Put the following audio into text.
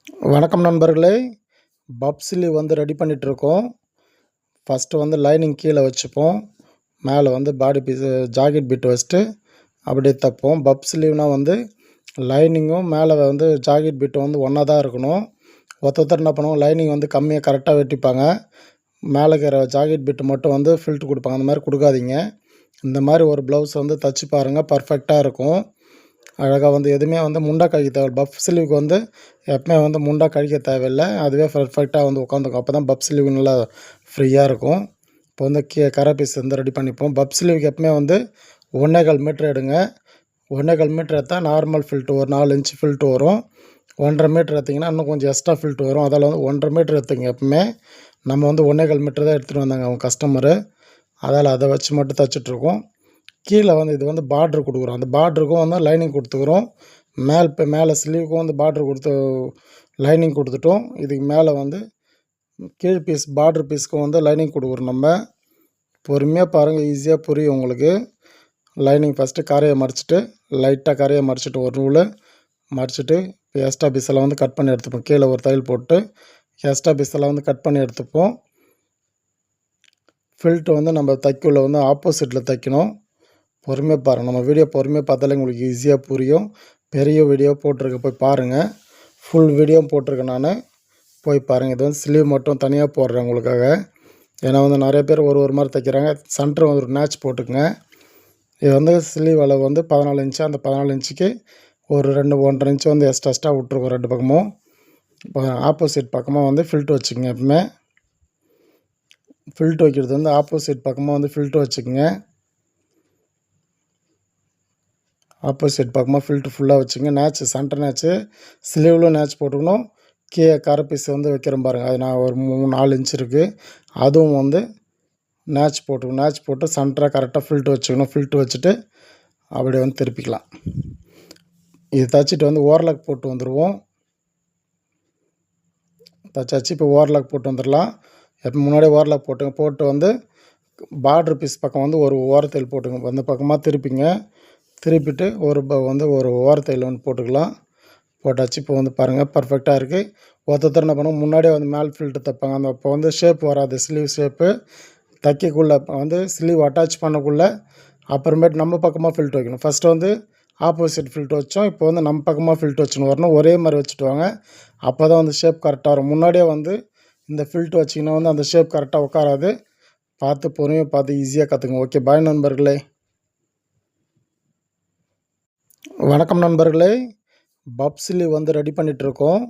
வணக்கம் நண்பர்களே. பப் ஸ்லீவ் வந்து ரெடி பண்ணிகிட்ருக்கோம். ஃபஸ்ட்டு வந்து லைனிங் கீழே வச்சுப்போம். மேலே வந்து பாடி பீஸு ஜாக்கெட் பிட் வச்சுட்டு அப்படியே தைப்போம். பப் ஸ்லீவ்னால் வந்து லைனிங்கும் மேலே வந்து ஜாக்கெட் பிட்டும் வந்து ஒன்றா தான் இருக்கணும். ஒருத்தர் என்ன பண்ணுவோம், லைனிங் வந்து கம்மியாக கரெக்டாக வெட்டிப்பாங்க. மேலே இருக்கிற ஜாக்கெட் பிட்டு மட்டும் வந்து ஃபில்ட் கொடுப்பாங்க. அந்த மாதிரி கொடுக்காதீங்க. இந்த மாதிரி ஒரு ப்ளவுஸ் வந்து தைச்சி பாருங்கள், பர்ஃபெக்டாக இருக்கும். அழகாக வந்து எதுவுமே வந்து முண்டா கழிக்க தேவை. பஃப் ஸ்லீவுக்கு வந்து எப்பவுமே வந்து முண்டா கழிக்க தேவையில்லை. அதுவே பர்ஃபெக்டாக வந்து உட்காந்துக்கும். அப்போ தான் பப் ஸ்லீவ் நல்லா ஃப்ரீயாக இருக்கும். இப்போ வந்து கரை பீஸ் வந்து ரெடி பண்ணிப்போம். பப் ஸ்லீவுக்கு எப்பவுமே வந்து 1.25 மீட்டர் எடுங்க. 1.25 மீட்டர் எடுத்தால் நார்மல் ஃபில்ட்டு ஒரு 4 இன்ச்சு ஃபில்ட்டு வரும். 1.5 மீட்டர் எடுத்திங்கன்னா இன்னும் கொஞ்சம் எக்ஸ்ட்ரா ஃபில்ட்டு வரும். அதில் வந்து 1.5 மீட்டர் எடுத்துங்க. எப்பவுமே நம்ம வந்து 1.25 மீட்டர் தான் எடுத்துகிட்டு வந்தாங்க அவங்க கஸ்டமரு. அதால் அதை வச்சு மட்டும் தைச்சிட்ருக்கோம். கீழே வந்து இது வந்து பார்ட்ரு கொடுக்குறோம். அந்த பார்ட்ருக்கும் வந்து லைனிங் கொடுத்துக்குறோம். மேலே ஸ்லீவுக்கும் வந்து பார்ட்ரு கொடுத்து லைனிங் கொடுத்துட்டோம். இதுக்கு மேலே வந்து கீழ் பீஸ் பார்ட்ரு பீஸ்க்கும் வந்து லைனிங் கொடுக்குறோம். நம்ம பொறுமையாக பாருங்கள், ஈஸியாக புரியும் உங்களுக்கு. லைனிங் ஃபஸ்ட்டு கரையை மடிச்சுட்டு லைட்டாக கரையை மடிச்சுட்டு ஒரு நூல் மடிச்சுட்டு இப்போ எக்ஸ்ட்ரா பீஸெல்லாம் வந்து கட் பண்ணி எடுத்துப்போம். கீழே ஒரு தையல் போட்டு எக்ஸ்ட்ரா பீஸெல்லாம் வந்து கட் பண்ணி எடுத்துப்போம். ஃபில்ட்டு வந்து நம்ம தைக்குள்ள வந்து ஆப்போசிட்டில் தைக்கணும். பொறுமையாக பாருங்கள். நம்ம வீடியோ பொறுமையாக பார்த்தாலே உங்களுக்கு ஈஸியாக புரியும். பெரிய வீடியோ போட்டிருக்கேன், போய் பாருங்கள். ஃபுல் வீடியோ போட்டிருக்கேன் நான், போய் பாருங்கள். இது வந்து ஸ்லீவ் மட்டும் தனியாக போடுறேன் உங்களுக்காக. ஏன்னா வந்து நிறைய பேர் ஒரு மாதிரி தைக்கிறாங்க. சென்டர் வந்து ஒரு மேட்ச் போட்டுக்குங்க. இது வந்து ஸ்லீவ் அளவு வந்து 14 இன்ச்சு. அந்த 14 இன்ச்சுக்கு ஒரு 1.5 இன்ச்சு வந்து எக்ஸ்ட்ரா விட்ருக்கோம். 2 பக்கமும் இப்போ ஆப்போசிட் பக்கமாக வந்து ஃபில்ட்டு வச்சுக்கோங்க. எப்பவுமே ஃபில்ட்டு வைக்கிறது வந்து ஆப்போசிட் பக்கமாக வந்து ஃபில்ட்டு வச்சுக்கோங்க. ஆப்போசிட் பக்கமாக ஃபில்ட்டு ஃபுல்லாக வச்சுங்க. நேச்சு சென்டர் நேச்சு ஸ்லீவ்லும் நேச் போட்டுக்கணும். கரை பீஸ் வந்து வைக்கிறேன் பாருங்கள். அது நான் ஒரு 4 இன்ச் இருக்குது. அதுவும் வந்து நேச் போட்டுக்கணும். நேச் போட்டு சென்டராக கரெக்டாக ஃபில்ட்டு வச்சுக்கணும். ஃபில்ட்டு வச்சுட்டு அப்படியே வந்து திருப்பிக்கலாம். இது தைச்சிட்டு வந்து ஓவர்லாக் போட்டு வந்துடுவோம். தைச்சாச்சு. இப்போ ஓவர்லாக் போட்டு வந்துடலாம். எப்போ முன்னாடியே ஓவர்லாக் போட்டு வந்து பார்ட்ரு பீஸ் பக்கம் வந்து ஒரு ஓரத்தையில் போட்டுங்க. அந்த பக்கமாக திருப்பிங்க. திருப்பிட்டு ஒரு ஓரத்தையில் வந்து போட்டுக்கலாம். போட்டாச்சு. இப்போ வந்து பாருங்கள், பர்ஃபெக்டாக இருக்குது. ஒருத்தர் என்ன பண்ணுவோம், முன்னாடியே வந்து மேல் ஃபில்ட்டு தைப்பாங்க. அந்த அப்போ வந்து ஷேப் வராது. ஸ்லீவ் ஷேப்பு தைக்கக்குள்ளே வந்து ஸ்லீவ் அட்டாச் பண்ணக்குள்ளே அப்புறமேட்டு நம்ம பக்கமாக ஃபில்ட்டு வைக்கணும். ஃபஸ்ட்டு வந்து ஆப்போசிட் ஃபில்ட்டு வச்சோம். இப்போ வந்து நம்ம பக்கமாக ஃபில்ட்டு வச்சுன்னு வரணும். ஒரே மாதிரி வச்சுட்டு வாங்க. அப்போ தான் வந்து ஷேப் கரெக்டாக வரும். முன்னாடியே வந்து இந்த ஃபில்ட்டு வச்சிங்கன்னா வந்து அந்த ஷேப் கரெக்டாக உட்காராது. பார்த்து பொறுமையாக பார்த்து ஈஸியாக கற்றுங்க. ஓகே, பாய் நண்பர்களே. வணக்கம் நண்பர்களே. பப் ஸ்லீவ் வந்து ரெடி பண்ணிகிட்ருக்கோம்.